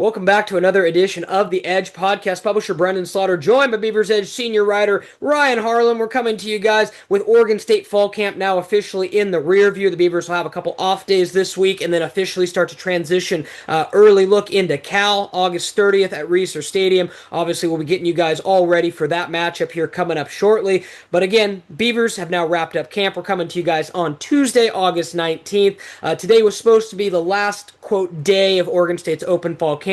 Welcome back to another edition of the Edge podcast. Publisher Brenden Slaughter, joined by BeaversEdge senior writer Ryan Harlan. We're coming to you guys with Oregon State fall camp now officially in the rear view. The Beavers will have a couple off days this week and then officially start to transition early look into Cal, August 30th at Reser Stadium. Obviously, we'll be getting you guys all ready for that matchup here coming up shortly. But again, Beavers have now wrapped up camp. We're coming to you guys on Tuesday, August 19th. Today was supposed to be the last, quote, day of Oregon State's open fall camp.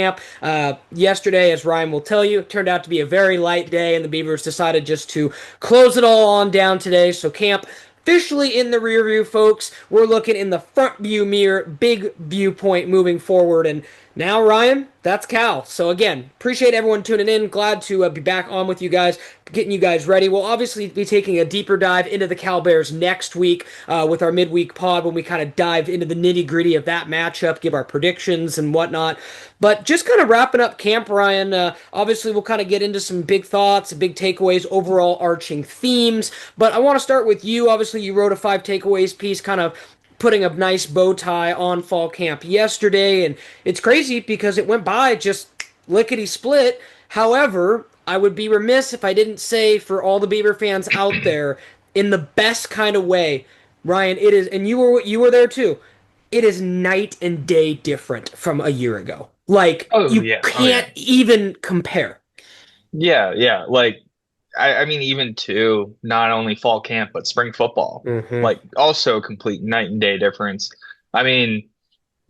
Yesterday, as Ryan will tell you, turned out to be a very light day, and the Beavers decided just to close it all on down today. So camp officially in the rear view, folks. We're looking in the front view mirror, big viewpoint moving forward. And now, Ryan, that's Cal. So again, appreciate everyone tuning in. Glad to be back on with you guys, getting you guys ready. We'll obviously be taking a deeper dive into the Cal Bears next week with our midweek pod when we kind of dive into the nitty-gritty of that matchup, give our predictions and whatnot. But just kind of wrapping up camp, Ryan, obviously we'll kind of get into some big thoughts, big takeaways, overall arching themes. But I want to start with you. Obviously, you wrote a 5 takeaways piece kind of putting a nice bow tie on fall camp yesterday, and it's crazy because it went by just lickety split. However, I would be remiss if I didn't say for all the Beaver fans out there, in the best kind of way, Ryan, it is, and you were there too. It is night and day different from a year ago. Like Oh you yeah. Oh yeah. can't even compare. Yeah, yeah. I mean, even to not only fall camp but spring football, Hmm. like also a complete night and day difference. I mean,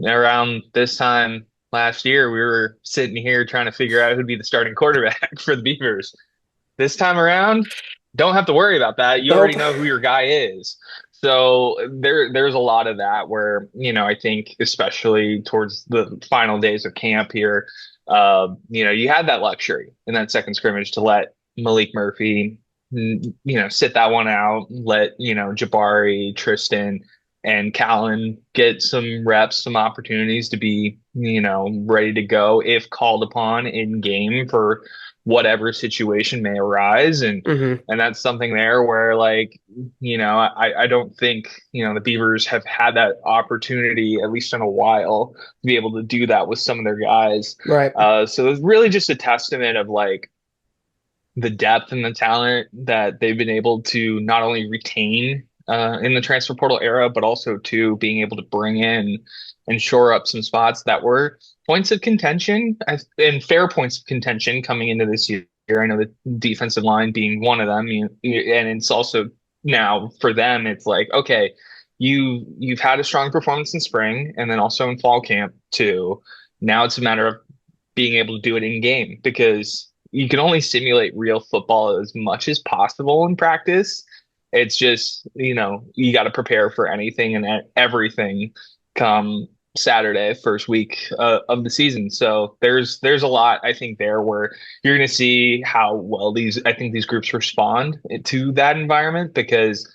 around this time last year, we were sitting here trying to figure out who'd be the starting quarterback for the Beavers. This time around, don't have to worry about that. You already Nope. know who your guy is. So there's a lot of that where, I think especially towards the final days of camp here, you had that luxury in that second scrimmage to let Maalik Murphy, sit that one out, let, Jabari, Tristan, and Callan get some reps, some opportunities to be, ready to go if called upon in game for whatever situation may arise. And Hmm. and that's something there where I don't think, the Beavers have had that opportunity, at least in a while, to be able to do that with some of their guys. Right. So it's really just a testament of like the depth and the talent that they've been able to not only retain in the transfer portal era, but also to being able to bring in and shore up some spots that were points of contention and fair points of contention coming into this year. I know the defensive line being one of them, and it's also now for them, it's like, okay, you've had a strong performance in spring and then also in fall camp too. Now it's a matter of being able to do it in game because you can only simulate real football as much as possible in practice. It's just, you got to prepare for anything and everything come Saturday, first week of the season. So there's a lot I think there where you're going to see how well these groups respond to that environment because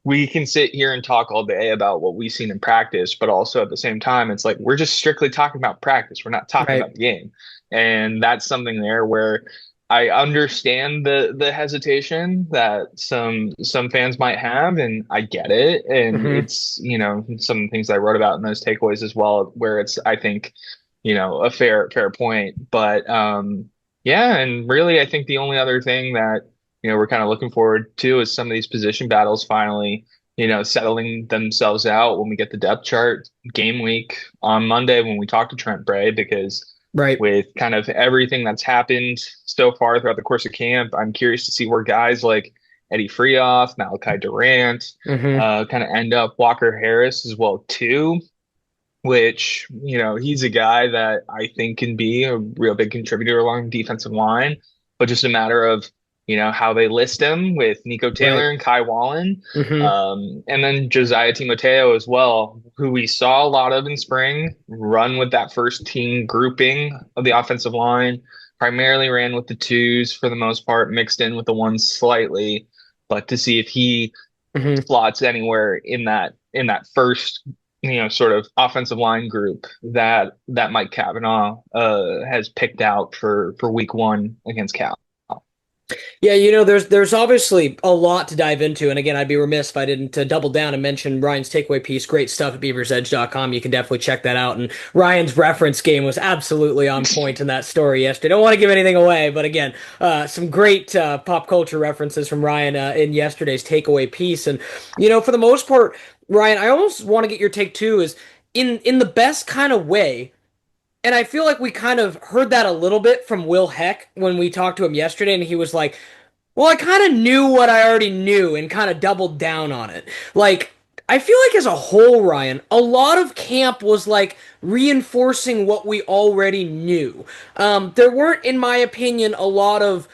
we can sit here and talk all day about what we've seen in practice, but also at the same time, it's like we're just strictly talking about practice. We're not talking Right. about the game. And that's something there where I understand the hesitation that some fans might have, and I get it. And Hmm. it's, some things I wrote about in those takeaways as well, where it's, I think, a fair point. But yeah, and really I think the only other thing that, we're kind of looking forward to is some of these position battles finally, settling themselves out when we get the depth chart game week on Monday when we talk to Trent Bray, because Right. with kind of everything that's happened so far throughout the course of camp, I'm curious to see where guys like Eddie Freoff, Malachi Durant, Hmm. kind of end up. Walker Harris as well too, which he's a guy that I think can be a real big contributor along the defensive line, but just a matter of how they list him with Nico Right. Taylor and Kai Wallen, Hmm. and then Josiah Timoteo as well, who we saw a lot of in spring run with that first team grouping of the offensive line. Primarily ran with the twos for the most part, mixed in with the ones slightly, but to see if he Hmm. slots anywhere in that first sort of offensive line group that Mike Cavanaugh has picked out for week one against Cal. Yeah, there's obviously a lot to dive into, and again, I'd be remiss if I didn't double down and mention Ryan's takeaway piece. Great stuff at BeaversEdge.com. You can definitely check that out. And Ryan's reference game was absolutely on point in that story yesterday. Don't want to give anything away, but again, some great pop culture references from Ryan in yesterday's takeaway piece. And for the most part, Ryan, I almost want to get your take too. Is in the best kind of way. And I feel like we kind of heard that a little bit from Will Heck when we talked to him yesterday, and he was like, well, I kind of knew what I already knew and kind of doubled down on it. Like, I feel like as a whole, Ryan, a lot of camp was like reinforcing what we already knew. There weren't, in my opinion, a lot of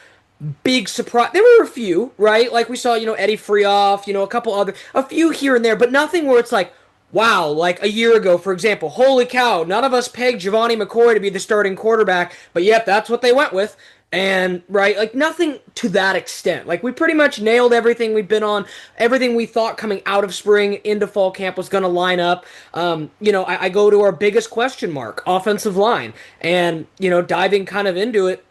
big surprise. There were a few, right? Like we saw, Eddie Freoff, a few here and there, but nothing where it's like, wow, like a year ago, for example, holy cow, none of us pegged Giovanni McCoy to be the starting quarterback, but yep, that's what they went with. And right, like nothing to that extent. Like we pretty much nailed everything we've been on, everything we thought coming out of spring into fall camp was going to line up. I go to our biggest question mark, offensive line, and diving kind of into it.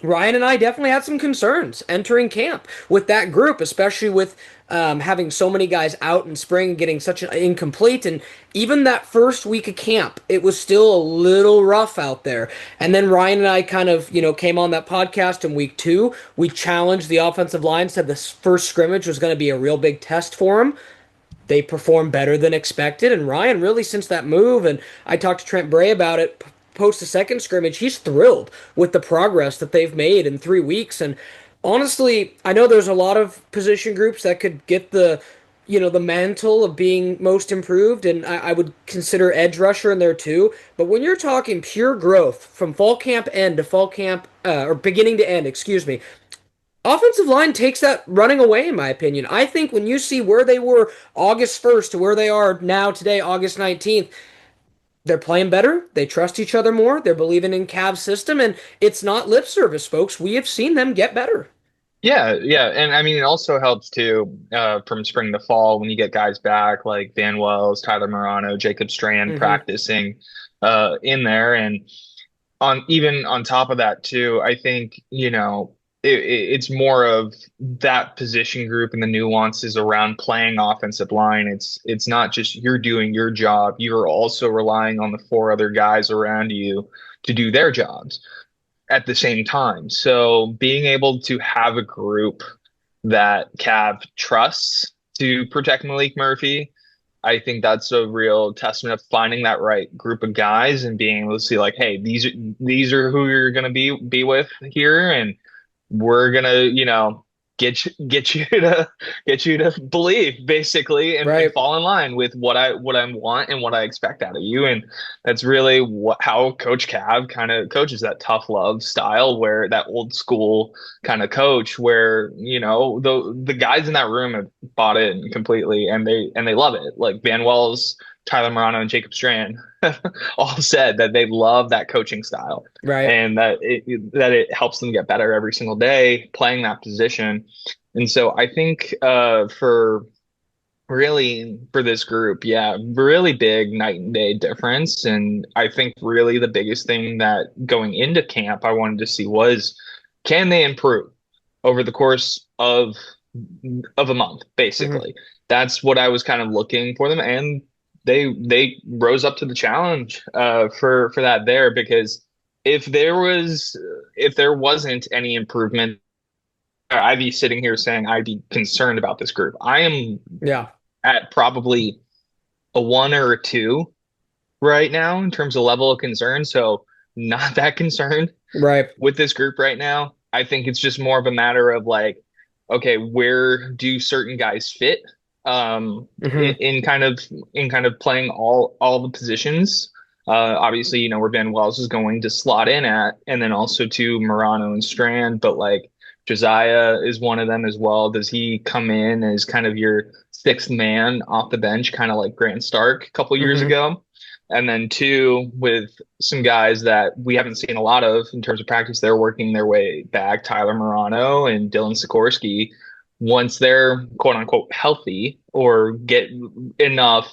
Ryan and I definitely had some concerns entering camp with that group, especially with having so many guys out in spring, getting such an incomplete, and even that first week of camp, it was still a little rough out there. And then Ryan and I kind of, came on that podcast in week 2. We challenged the offensive line, said this first scrimmage was going to be a real big test for them. They performed better than expected, and Ryan really since that move, and I talked to Trent Bray about it post the second scrimmage, he's thrilled with the progress that they've made in 3 weeks. And honestly, I know there's a lot of position groups that could get the mantle of being most improved, and I would consider edge rusher in there too. But when you're talking pure growth from fall camp end to fall camp, or beginning to end, excuse me, offensive line takes that running away, in my opinion. I think when you see where they were August 1st to where they are now today, August 19th, they're playing better. They trust each other more. They're believing in Cav's system, and it's not lip service, folks. We have seen them get better. Yeah, yeah, and I mean it also helps too from spring to fall when you get guys back like Van Wells, Tyler Morano, Jacob Strand Hmm. practicing in there, and on even on top of that too, I think it's more of that position group and the nuances around playing offensive line. It's not just you're doing your job, you're also relying on the four other guys around you to do their jobs at the same time. So being able to have a group that Cav trusts to protect Maalik Murphy, I think that's a real testament of finding that right group of guys and being able to see like, hey, these are who you're gonna be with here, and we're gonna, get you to believe basically and Right. fall in line with what I want and what I expect out of you. And that's really how Coach Cav kind of coaches that tough love style where that old school kind of coach where, the guys in that room have bought in completely and they love it. Like Van Wells, Tyler Morano, and Jacob Strand all said that they love that coaching style Right. and that it helps them get better every single day playing that position. And so I think for really for this group, yeah, really big night and day difference. And I think really the biggest thing that going into camp I wanted to see was can they improve over the course of a month, Hmm. basically. That's what I was kind of looking for them, and they rose up to the challenge for that there because if there wasn't any improvement, I'd be sitting here saying I'd be concerned about this group. I am Yeah. at probably a 1 or a 2 right now in terms of level of concern, so not that concerned Right. with this group right now. I think it's just more of a matter of like, okay, where do certain guys fit Hmm. in kind of playing all the positions. Obviously, where Ben Wells is going to slot in at, and then also to Morano and Strand, but like Josiah is one of them as well. Does he come in as kind of your sixth man off the bench, kind of like Grant Stark a couple years Hmm. ago? And then two, with some guys that we haven't seen a lot of in terms of practice, they're working their way back. Tyler Morano and Dylan Sikorsky, once they're quote unquote healthy or get enough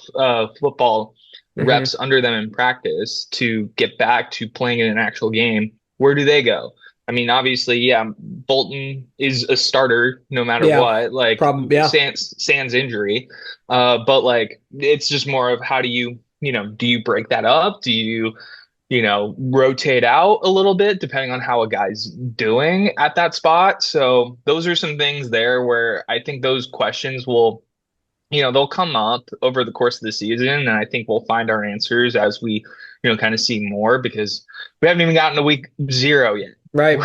football Hmm. reps under them in practice to get back to playing in an actual game, where do they go? I mean, obviously, yeah, Bolton is a starter no matter Yeah, what, like problem. Yeah. sans injury. But like it's just more of how do you, do you break that up? Do you, rotate out a little bit depending on how a guy's doing at that spot? So those are some things there where I think those questions will, they'll come up over the course of the season, and I think we'll find our answers as we, kind of see more because we haven't even gotten to week 0 yet Right.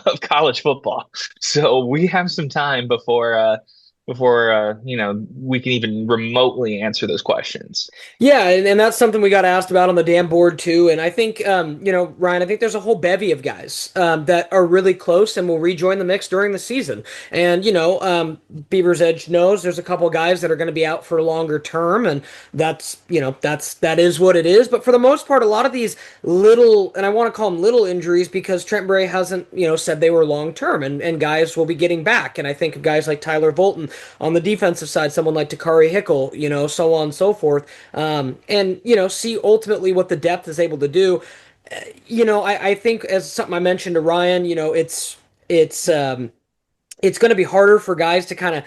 of college football. So we have some time before we can even remotely answer those questions. Yeah, and that's something we got asked about on the damn board too. And I think, Ryan, I think there's a whole bevy of guys that are really close and will rejoin the mix during the season. And Beaver's Edge knows there's a couple guys that are going to be out for a longer term, and that is what it is. But for the most part, a lot of these little, and I want to call them little injuries because Trent Bray hasn't, said they were long term, and guys will be getting back. And I think of guys like Tyler Volton on the defensive side, someone like Takari Hickle, so on and so forth. And see ultimately what the depth is able to do. I think as something I mentioned to Ryan, it's going to be harder for guys to kind of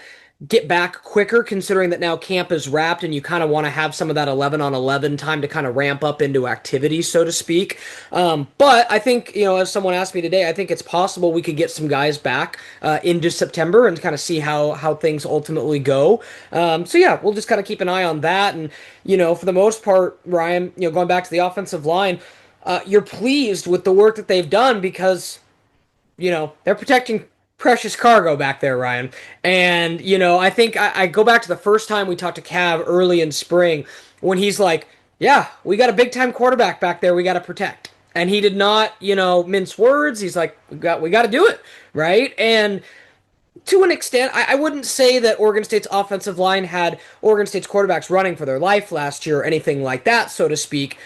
get back quicker considering that now camp is wrapped and you kind of want to have some of that 11 on 11 time to kind of ramp up into activity, so to speak. But I think, as someone asked me today, I think it's possible we could get some guys back into September and kind of see how things ultimately go. So yeah, we'll just kind of keep an eye on that. And, for the most part, Ryan, going back to the offensive line, you're pleased with the work that they've done because they're protecting precious cargo back there, Ryan. And, I think I go back to the first time we talked to Cav early in spring when he's like, yeah, we got a big time quarterback back there we got to protect. And he did not, mince words. He's like, we got to do it, right? And to an extent, I wouldn't say that Oregon State's offensive line had Oregon State's quarterbacks running for their life last year or anything like that, so to speak.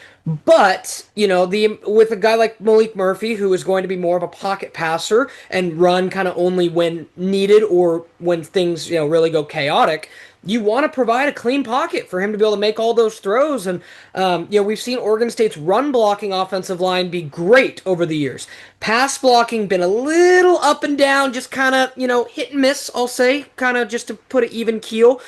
But, the with a guy like Maalik Murphy, who is going to be more of a pocket passer and run kind of only when needed or when things, really go chaotic, you want to provide a clean pocket for him to be able to make all those throws. And, we've seen Oregon State's run blocking offensive line be great over the years. Pass blocking been a little up and down, just kind of, hit and miss, I'll say, kind of just to put an even keel.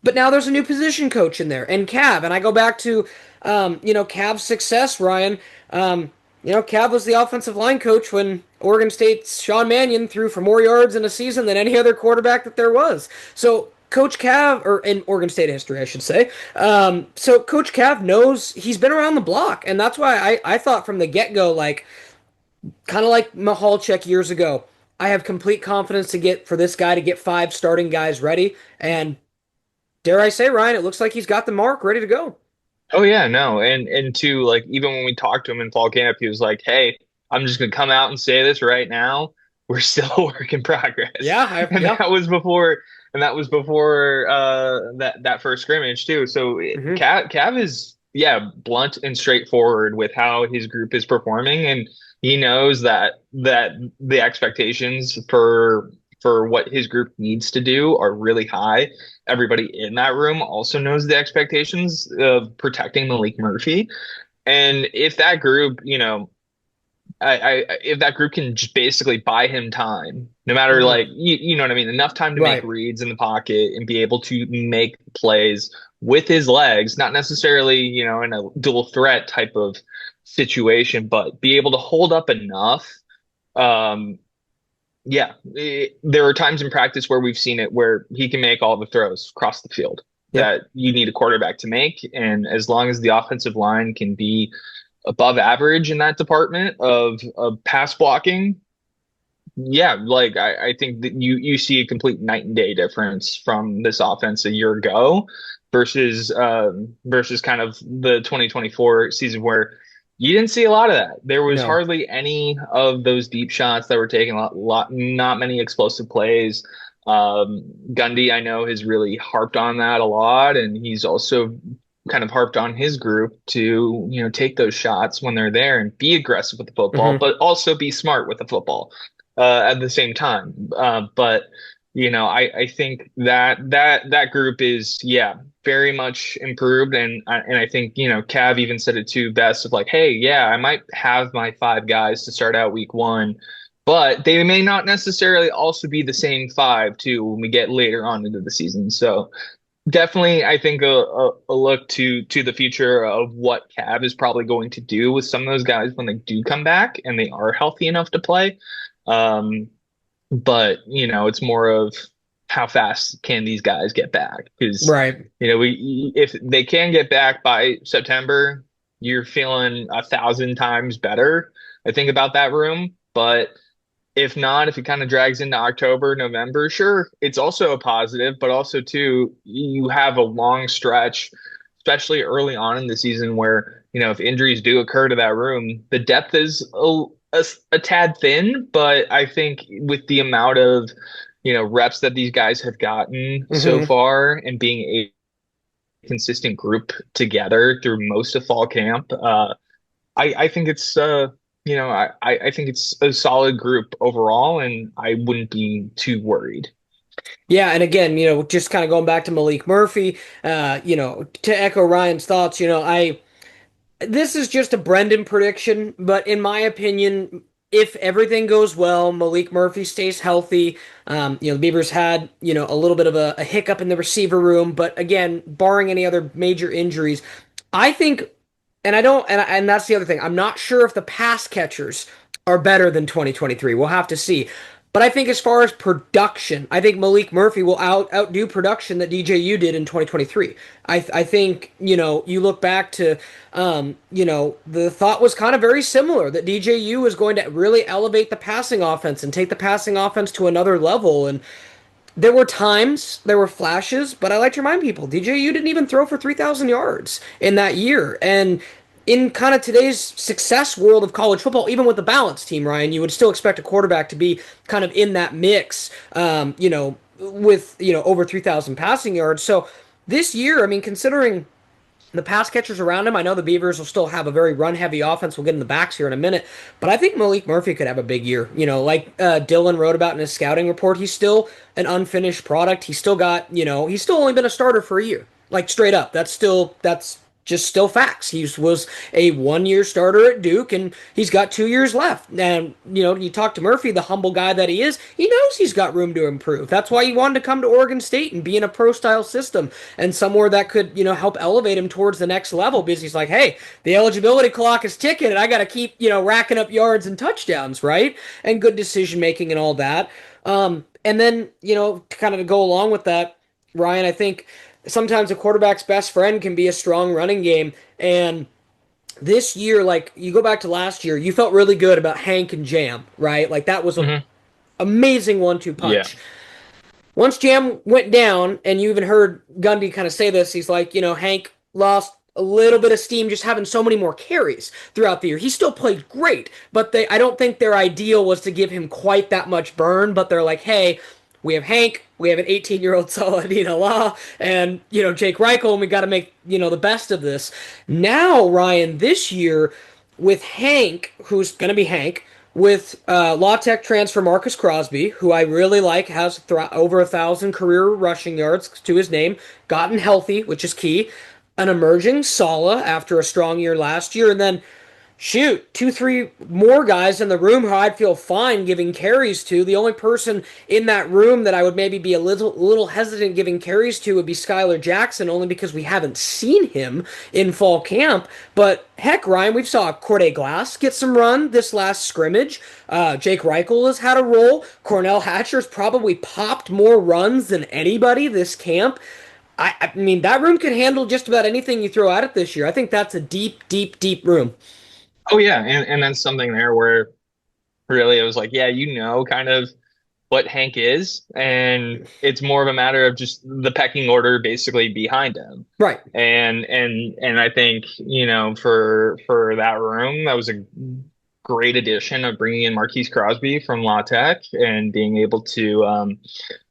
But now there's a new position coach in there, and Cav. And I go back to, Cav's success, Ryan. Cav was the offensive line coach when Oregon State's Sean Mannion threw for more yards in a season than any other quarterback that there was. So Coach Cav, or in Oregon State history, I should say. So Coach Cav knows he's been around the block, and that's why I thought from the get go, like kind of like Mahalchek years ago. I have complete confidence to get for this guy to get 5 starting guys ready, and dare I say, Ryan, it looks like he's got the mark ready to go. Oh yeah, no, and two, like even when we talked to him in fall camp, he was like, "Hey, I'm just gonna come out and say this right now. We're still a work in progress," Yeah, and yeah. that was before that first scrimmage too. So Hmm. Cav is blunt and straightforward with how his group is performing, and he knows that the expectations for what his group needs to do are really high. Everybody in that room also knows the expectations of protecting Maalik Murphy. And if that group, if that group can just basically buy him time, no matter Hmm. like you know what I mean, enough time to make Right. reads in the pocket and be able to make plays with his legs, not necessarily, in a dual threat type of situation, but be able to hold up enough. Um, there are times in practice where we've seen it where he can make all the throws across the field Yep. that you need a quarterback to make. And as long as the offensive line can be above average in that department of pass blocking, like I think that you see a complete night and day difference from this offense a year ago versus kind of the 2024 season where you didn't see a lot of that. There was No. hardly any of those deep shots that were taken, not many explosive plays. Gundy, I know, has really harped on that a lot, and he's also kind of harped on his group to, take those shots when they're there and be aggressive with the football, Hmm. but also be smart with the football at the same time. But I think that group is very much improved, and I think Cav even said it too best of like, hey, I might have my 5 guys to start out week 1, but they may not necessarily also be the same five too when we get later on into the season. So definitely, I think a look to the future of what Cav is probably going to do with some of those guys when they do come back and they are healthy enough to play. Um, but it's more of how fast can these guys get back? Because Right. we if they can get back by September, you're feeling 1,000 times better. I think about that room, but if not, if it kind of drags into October, November, sure, it's also a positive, but also too, you have a long stretch, especially early on in the season where, if injuries do occur to that room, the depth is a tad thin, but I think with the amount of, reps that these guys have gotten so Hmm. far and being a consistent group together through most of fall camp, I think it's I think it's a solid group overall, and I wouldn't be too worried. Yeah, and again, just kind of going back to Maalik Murphy, to echo Ryan's thoughts, I this is just a Brenden prediction, but in my opinion, if everything goes well, Maalik Murphy stays healthy. The Beavers had, a little bit of a hiccup in the receiver room, but again, barring any other major injuries, I think, and I don't, and that's the other thing. I'm not sure if the pass catchers are better than 2023. We'll have to see. But I think as far as production, I think Maalik Murphy will outdo production that DJU did in 2023. I think, you look back to, the thought was kind of very similar that DJU was going to really elevate the passing offense and take the passing offense to another level. And there were times, there were flashes, but I like to remind people, DJU didn't even throw for 3,000 yards in that year. And in kind of today's success world of college football, even with the balanced team, Ryan, you would still expect a quarterback to be kind of in that mix, with, over 3,000 passing yards. So this year, I mean, considering the pass catchers around him. I know the Beavers will still have a very run heavy offense. We'll get in the backs here in a minute, but I think Maalik Murphy could have a big year. Like Dylan wrote about in his scouting report, he's still an unfinished product. He's still got, he's still only been a starter for a year. Like straight up, that's just still facts. He was a 1 year starter at Duke, and he's got 2 years left. And you talk to Murphy, the humble guy that he is, he knows he's got room to improve. That's why he wanted to come to Oregon State and be in a pro style system and somewhere that could help elevate him towards the next level. Because he's like, hey, the eligibility clock is ticking, and I got to keep racking up yards and touchdowns, right? And good decision making and all that. And then kind of to go along with that, Ryan, I think sometimes a quarterback's best friend can be a strong running game. And this year, like you go back to last year, you felt really good about Hank and Jam, right? Like that was an Hmm. amazing 1-2 Yeah. punch. Once Jam went down, and you even heard Gundy kind of say this, he's like, Hank lost a little bit of steam just having so many more carries throughout the year. He still played great, but I don't think their ideal was to give him quite that much burn. But they're like, hey, we have Hank, we have an 18-year-old Saladin Law, and Jake Reichel, and we got to make the best of this. Now, Ryan, this year with Hank, who's going to be Hank, with Law Tech transfer Marcus Crosby, who I really like, has over 1,000 career rushing yards to his name, gotten healthy, which is key. An emerging Sala after a strong year last year, and then shoot, two, three more guys in the room who I'd feel fine giving carries to. The only person in that room that I would maybe be a little hesitant giving carries to would be Skylar Jackson, only because we haven't seen him in fall camp. But heck, Ryan, we've saw Corday Glass get some run this last scrimmage. Jake Reichel has had a role. Cornell Hatcher's probably popped more runs than anybody this camp. I mean, that room could handle just about anything you throw at it this year. I think that's a deep, deep, deep room. Oh yeah, and then something there where really it was like, yeah, kind of what Hank is, and it's more of a matter of just the pecking order basically behind him. Right. And I think, for that room, that was a great addition of bringing in Marquise Crosby from La Tech and being able to,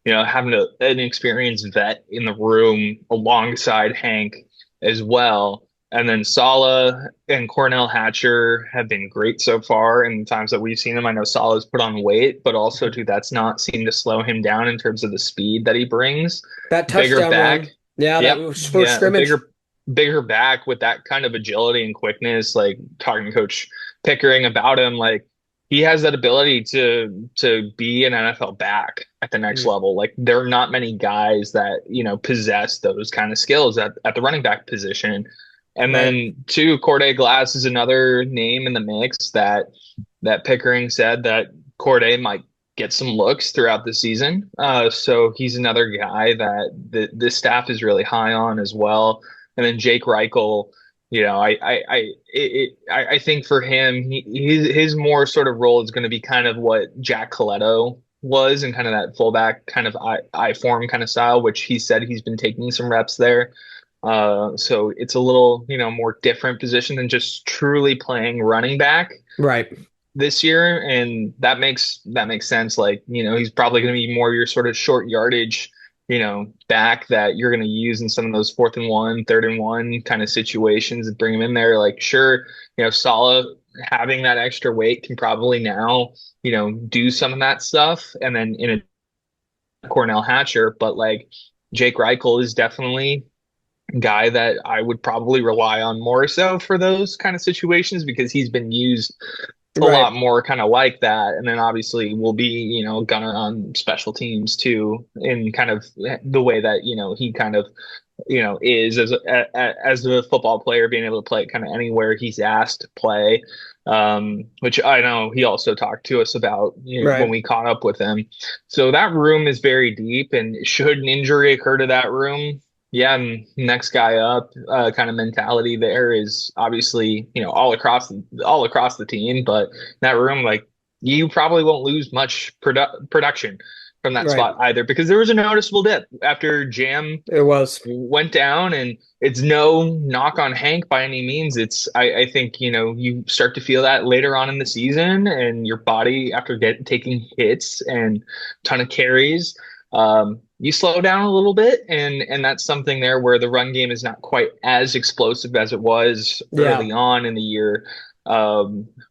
having an experienced vet in the room alongside Hank as well. And then Sala and Cornell Hatcher have been great so far in the times that we've seen him. I know Sala's put on weight, but also too, that's not seemed to slow him down in terms of the speed that he brings. That Bigger touchdown back. run. Yeah, that Yep. was first Yeah. A scrimmage. bigger back with that kind of agility and quickness, like talking to Coach Pickering about him, like he has that ability to be an NFL back at the next Mm, level. Like there are not many guys that, possess those kind of skills at the running back position. And right. then two, Corday Glass is another name in the mix that Pickering said that Corday might get some looks throughout the season. So he's another guy that the staff is really high on as well. And then Jake Reichel, I think for him, his more sort of role is going to be kind of what Jack Coletto was, and kind of that fullback kind of I form kind of style, which he said he's been taking some reps there. So it's a little, more different position than just truly playing running back Right. this year, and that makes sense. Like, he's probably going to be more your sort of short yardage, back that you're going to use in some of those 4th and 1, 3rd and 1 kind of situations and bring him in there. Like, sure, Salah having that extra weight can probably now, do some of that stuff, and then in a Cornell Hatcher, but like Jake Reichel is definitely a guy that I would probably rely on more so for those kind of situations because he's been used a Right. lot more kind of like that. And then obviously will be, gunner on special teams too, in kind of the way that, he kind of, is as a football player, being able to play kind of anywhere he's asked to play. Which I know he also talked to us about, when Right. we caught up with him. So that room is very deep, and should an injury occur to that room, yeah, and next guy up, kind of mentality there is obviously, all across the team, but that room, like, you probably won't lose much production from that Right. spot either, because there was a noticeable dip after Jam It was. went down, and it's no knock on Hank by any means. I think, you start to feel that later on in the season, and your body after taking hits and ton of carries, you slow down a little bit, and that's something there where the run game is not quite as explosive as it was Yeah. early on in the year,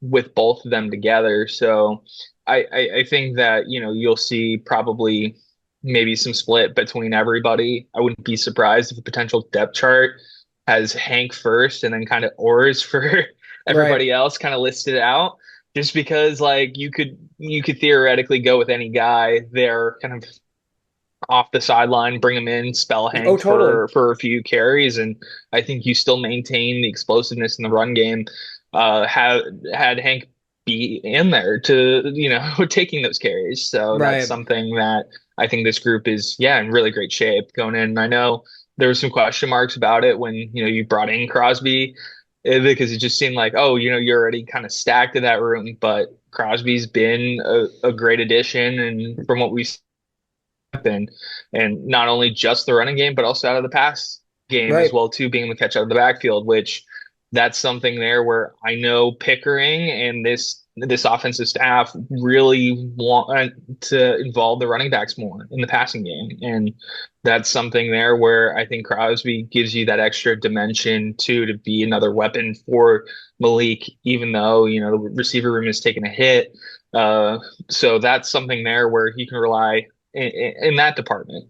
with both of them together. So I think that, you'll see probably maybe some split between everybody. I wouldn't be surprised if a potential depth chart has Hank first and then kind of oars for Right. everybody else kind of listed out. Just because, like, you could theoretically go with any guy there kind of off the sideline, bring him in, spell Oh, Hank totally. for a few carries, and I think you still maintain the explosiveness in the run game. Had Hank be in there to, taking those carries. So that's Right. something that I think this group is, yeah, in really great shape going in. And I know there were some question marks about it when, you brought in Crosby, because it just seemed like, oh, you're already kind of stacked in that room, but Crosby's been a great addition, and from what we've and not only just the running game, but also out of the pass game as Right. well too, being able to catch out of the backfield, which that's something there where I know Pickering and this offensive staff really want to involve the running backs more in the passing game. And that's something there where I think Crosby gives you that extra dimension too, to be another weapon for Maalik, even though, the receiver room is taking a hit. So that's something there where he can rely in that department.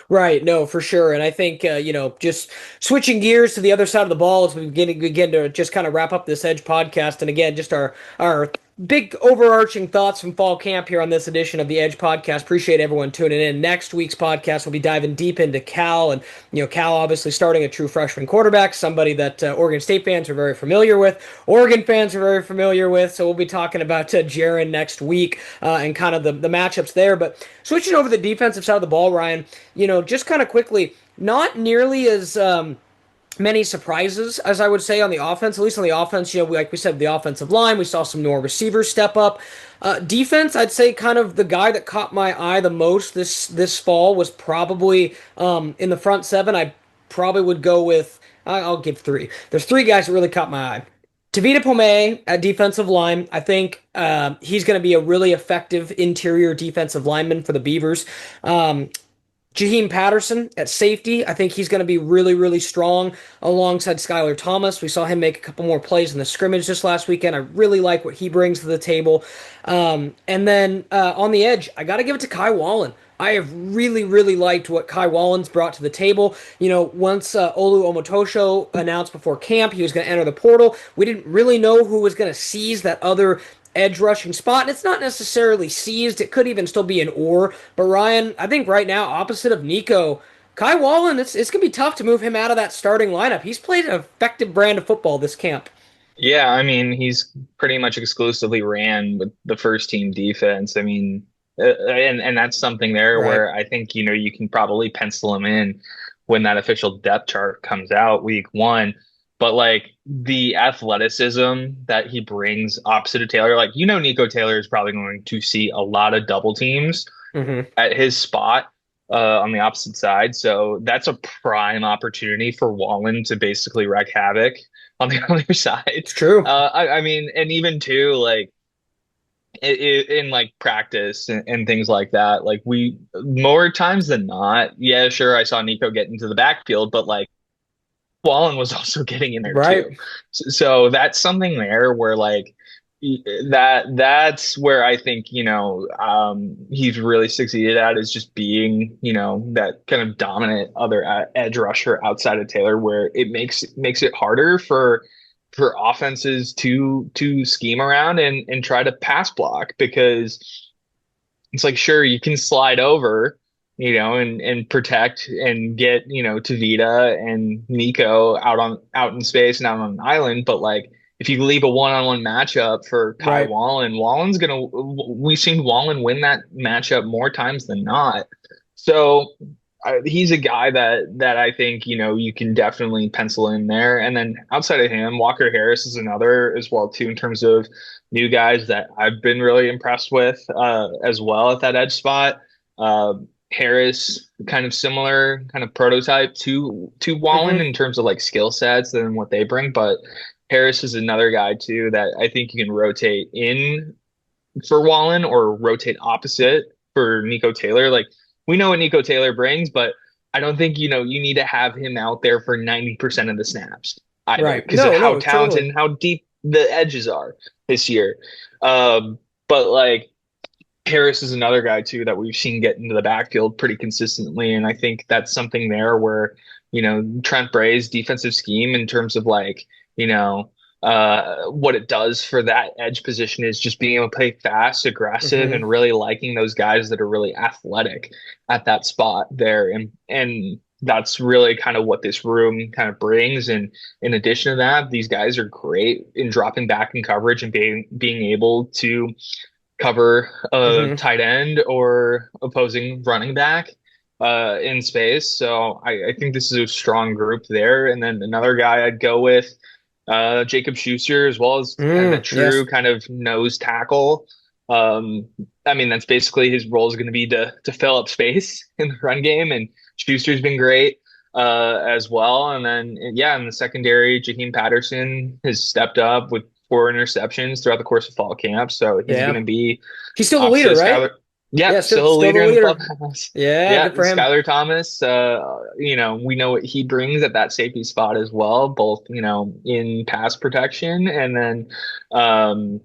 Right, no, for sure. And I think, just switching gears to the other side of the ball as we begin to just kind of wrap up this Edge podcast. And again, just our big overarching thoughts from fall camp here on this edition of the Edge podcast. Appreciate everyone tuning in. Next week's podcast, we'll be diving deep into Cal. And, Cal obviously starting a true freshman quarterback, somebody that Oregon State fans are very familiar with, Oregon fans are very familiar with. So we'll be talking about Jaron next week and kind of the matchups there. But switching over to the defensive side of the ball, Ryan, just kind of quickly, not nearly as many surprises as I would say on the offense. At least on the offense, like we said, the offensive line, we saw some more receivers step up. Defense, I'd say kind of the guy that caught my eye the most this fall was probably in the front seven. I probably would go with. I'll give three. There's three guys that really caught my eye. Tavita Pomey at defensive line. I think he's going to be a really effective interior defensive lineman for the Beavers. Jaheim Patterson at safety. I think he's going to be really, really strong alongside Skylar Thomas. We saw him make a couple more plays in the scrimmage this last weekend. I really like what he brings to the table. And then on the edge, I got to give it to Kai Wallen. I have really, really liked what Kai Wallen's brought to the table. Once Olu Omotosho announced before camp he was going to enter the portal, we didn't really know who was going to seize that other edge rushing spot, and it's not necessarily seized. It could even still be an or. But Ryan, I think right now, opposite of Nico, Kai Wallen, it's gonna be tough to move him out of that starting lineup. He's played an effective brand of football this camp. Yeah, I mean, he's pretty much exclusively ran with the first team defense. I mean, and that's something there Right. where I think, you can probably pencil him in when that official depth chart comes out week one. But like the athleticism that he brings opposite of Taylor, like, Nico Taylor is probably going to see a lot of double teams Mm-hmm. at his spot on the opposite side. So that's a prime opportunity for Wallen to basically wreak havoc on the other side. It's true. I mean, and even too, like in like practice and things like that, like we more times than not, yeah, sure, I saw Nico get into the backfield, but like Wallen was also getting in there Right. too. So that's something there where like that's where I think, he's really succeeded at is just being, that kind of dominant other edge rusher outside of Taylor, where it makes it harder for offenses to scheme around and try to pass block because it's like, sure, you can slide over, and protect and get, Tavita and Nico out in space and out on an island. But like, if you leave a one-on-one matchup for Kai Right. Wallen, we've seen Wallen win that matchup more times than not. So he's a guy that I think, you can definitely pencil in there. And then outside of him, Walker Harris is another as well too in terms of new guys that I've been really impressed with as well at that edge spot. Uh, Harris, kind of similar, kind of prototype to Wallen Mm-hmm. in terms of like skill sets and what they bring, but Harris is another guy too that I think you can rotate in for Wallen or rotate opposite for Nico Taylor. Like we know what Nico Taylor brings, but I don't think you need to have him out there for 90% of the snaps either Right. because of No, how no, talented totally. and how deep the edges are this year. But like Harris is another guy too that we've seen get into the backfield pretty consistently, and I think that's something there where Trent Bray's defensive scheme in terms of like what it does for that edge position is just being able to play fast, aggressive, Mm-hmm. and really liking those guys that are really athletic at that spot there, and that's really kind of what this room kind of brings. And in addition to that, these guys are great in dropping back in coverage and being able to cover a Mm-hmm. tight end or opposing running back in space. So I think this is a strong group there. And then another guy I'd go with Jacob Schuster as well as kind of that true Yes. kind of nose tackle. Um, I mean, that's basically his role is going to be to fill up space in the run game. And Schuster's been great as well. And then, yeah, in the secondary, Jaheim Patterson has stepped up with 4 interceptions throughout the course of fall camp. So he's going Yeah. to be He's still the opposite leader, of right? Skyler. Yeah, Yeah, still a still the leader in the leader. clubhouse. Yeah, Yeah, good for him. Skyler Thomas, we know what he brings at that safety spot as well, both, in pass protection um,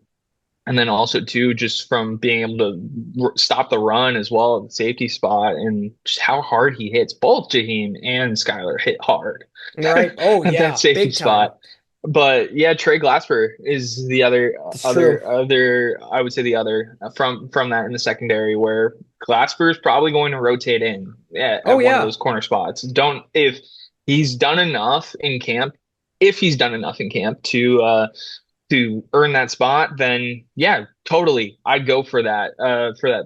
and then also too, just from being able to stop the run as well at the safety spot and just how hard he hits. Both Jaheim and Skyler hit hard Right. Oh at that yeah, safety big time. spot. But yeah, Trey Glasper is the That's true. other I would say the other from that in the secondary where Glasper is probably going to rotate in Oh at one of yeah. those corner spots. Don't if he's done enough in camp, if he's done enough in camp to earn that spot, then yeah, totally. I'd go for that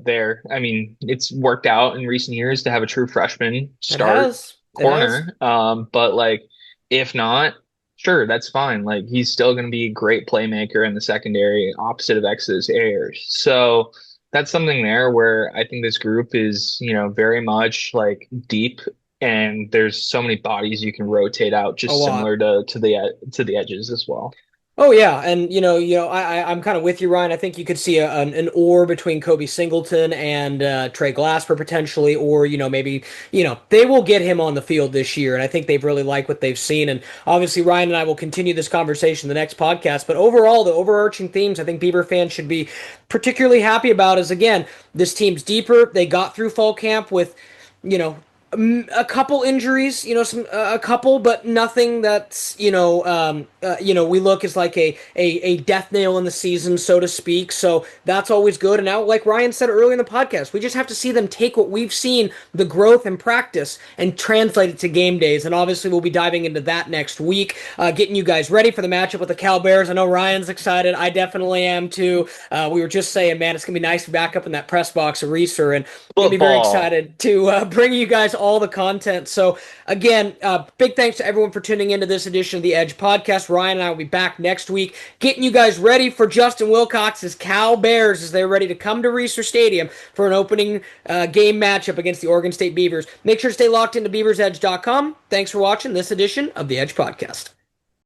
there. I mean, it's worked out in recent years to have a true freshman It start has. It has. corner. But like if not, sure, that's fine. Like he's still going to be a great playmaker in the secondary, opposite of X's airs. So that's something there where I think this group is, very much like deep, and there's so many bodies you can rotate out, A just lot. similar to the edges as well. Oh yeah, and I'm kind of with you, Ryan. I think you could see an or between Kobe Singleton and Trey Glasper potentially, or maybe they will get him on the field this year, and I think they've really liked what they've seen. And obviously, Ryan and I will continue this conversation in the next podcast. But overall, the overarching themes I think Beaver fans should be particularly happy about is again, this team's deeper. They got through fall camp with you know A couple injuries, a couple, but nothing that's we look as like a death nail in the season, so to speak. So that's always good. And now, like Ryan said earlier in the podcast, we just have to see them take what we've seen, the growth and practice, and translate it to game days. And obviously, we'll be diving into that next week, getting you guys ready for the matchup with the Cal Bears. I know Ryan's excited. I definitely am too. We were just saying, man, it's gonna be nice to be back up in that press box of Reeser, and gonna be very Football. excited to bring you guys all the content. So again, big thanks to everyone for tuning into this edition of the Edge podcast. Ryan and I will be back next week, getting you guys ready for Justin Wilcox's Cal Bears as they're ready to come to Reeser Stadium for an opening game matchup against the Oregon State Beavers. Make sure to stay locked into BeaversEdge.com. Thanks for watching this edition of the Edge podcast.